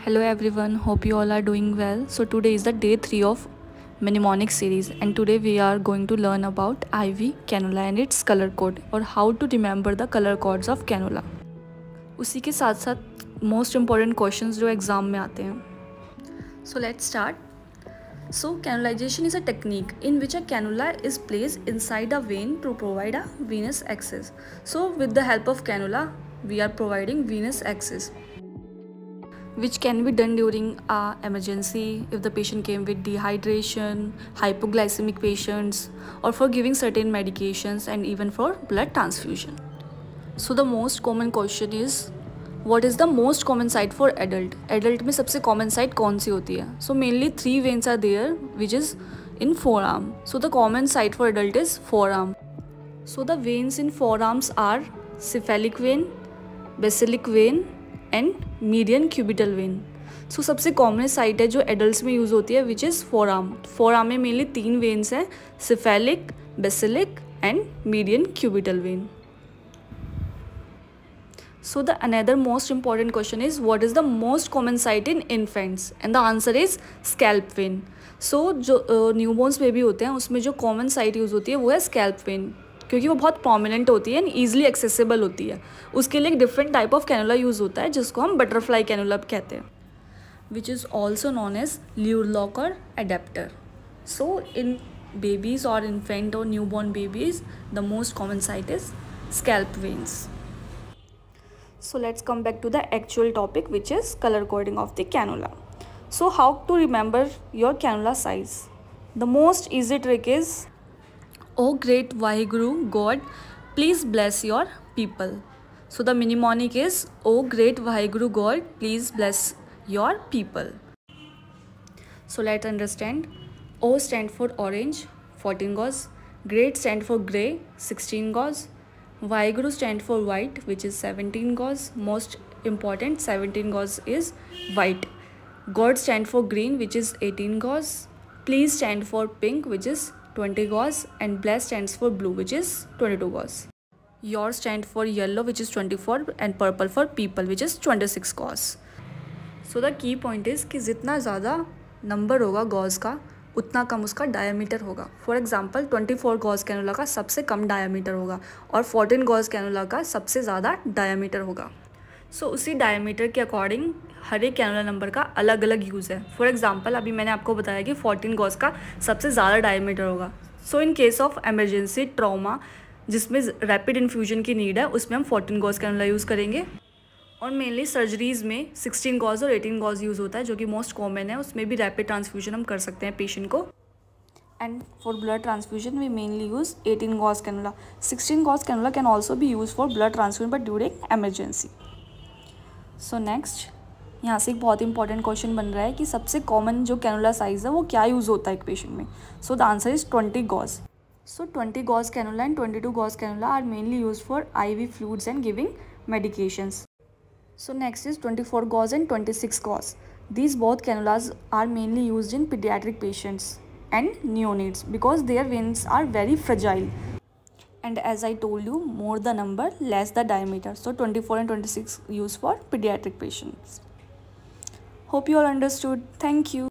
Hello everyone, hope you all are doing well. So today is the day 3 of mnemonic series and today we are going to learn about IV cannula and its color code or how to remember the color codes of cannula. उसी के साथ साथ most important questions जो exam में आते हैं. So let's start. So cannulization is a technique in which a cannula is placed inside a vein to provide a venous access. So with the help of cannula, we are providing venous access, which can be done during a emergency if the patient came with dehydration, hypoglycemic patients, or for giving certain medications and even for blood transfusion. So the most common question is, what is the most common site for adult? Adult में सबसे common site कौन सी होती है? So mainly 3 veins are there which is in forearm. So the common site for adult is forearm. So the veins in forearms are cephalic vein, basilic vein and median cubital vein. So सबसे common site है जो adults में use होती है which is forearm. Forearm में mainly 3 veins हैं, cephalic, basilic and median cubital vein. So the another most important question is what is the most common site in infants and the answer is scalp vein. So जो newborns baby होते हैं उसमें जो common site use होती है वो है scalp when, क्योंकि वो बहुत प्रोमिनेंट होती है एंड ईजिली एक्सेसिबल होती है. उसके लिए एक different type of cannula use होता है जिसको हम बटरफ्लाई कैनुला कहते हैं, which is also known as luer lock और एडेप्टर. सो इन बेबीज और इन्फेंट और newborn babies the most common site is scalp veins. So let's come back to the actual topic which is colour coding of the cannula. So how to remember your cannula size? The most easy trick is, O great Vaheguru God, please bless your people. So the mnemonic is, O great Vaheguru God, please bless your people. So let's understand. O stand for orange, 14 gauze. Great stand for grey, 16 gauze. Vaheguru stand for white, which is 17 gauze. Most important, 17 gauze is white. God stand for green, which is 18 gauze. Please stand for pink, which is 20 gauze, and bless stands for blue, which is 22 gauze. Yours stand for yellow, which is 24, and purple for people, which is 26 gauze. So the key point is कि जितना ज़्यादा number होगा gauge का उतना कम उसका diameter होगा. For example 24 gauge cannula का सबसे कम डायमीटर होगा और 14 गॉज कैनुला का सबसे ज़्यादा डायमीटर होगा. सो उसी डायमीटर के अकॉर्डिंग हर एक कैनुला नंबर का अलग अलग यूज़ है. फॉर एग्जांपल अभी मैंने आपको बताया कि 14 गॉज का सबसे ज़्यादा डायमीटर होगा. So in case of emergency trauma जिसमें रैपिड इन्फ्यूजन की नीड है उसमें हम 14 गॉज कैनुला यूज़ करेंगे. और मेनली सर्जरीज़ में 16 गॉज और 18 गॉज यूज़ होता है जो कि मोस्ट कॉमन है. उसमें भी रैपिड ट्रांसफ्यूजन हम कर सकते हैं पेशेंट को. And for blood transfusion we mainly use 18 gauge cannula. 16 gauge cannula can also भी use for blood transfusion but during emergency. So next, यहाँ से एक बहुत इंपॉर्टेंट क्वेश्चन बन रहा है कि सबसे कॉमन जो कैनुला साइज़ है वो क्या यूज़ होता है एक पेशेंट में. So the answer is 20 gauge. So 20 gauge cannula and 22 gauge cannula are mainly use for IV fluids and giving medications. So next is 24 gauze and 26 gauze. These both cannulas are mainly used in pediatric patients and neonates because their veins are very fragile. And as I told you, more the number, less the diameter. So 24 and 26 used for pediatric patients. Hope you all understood. Thank you.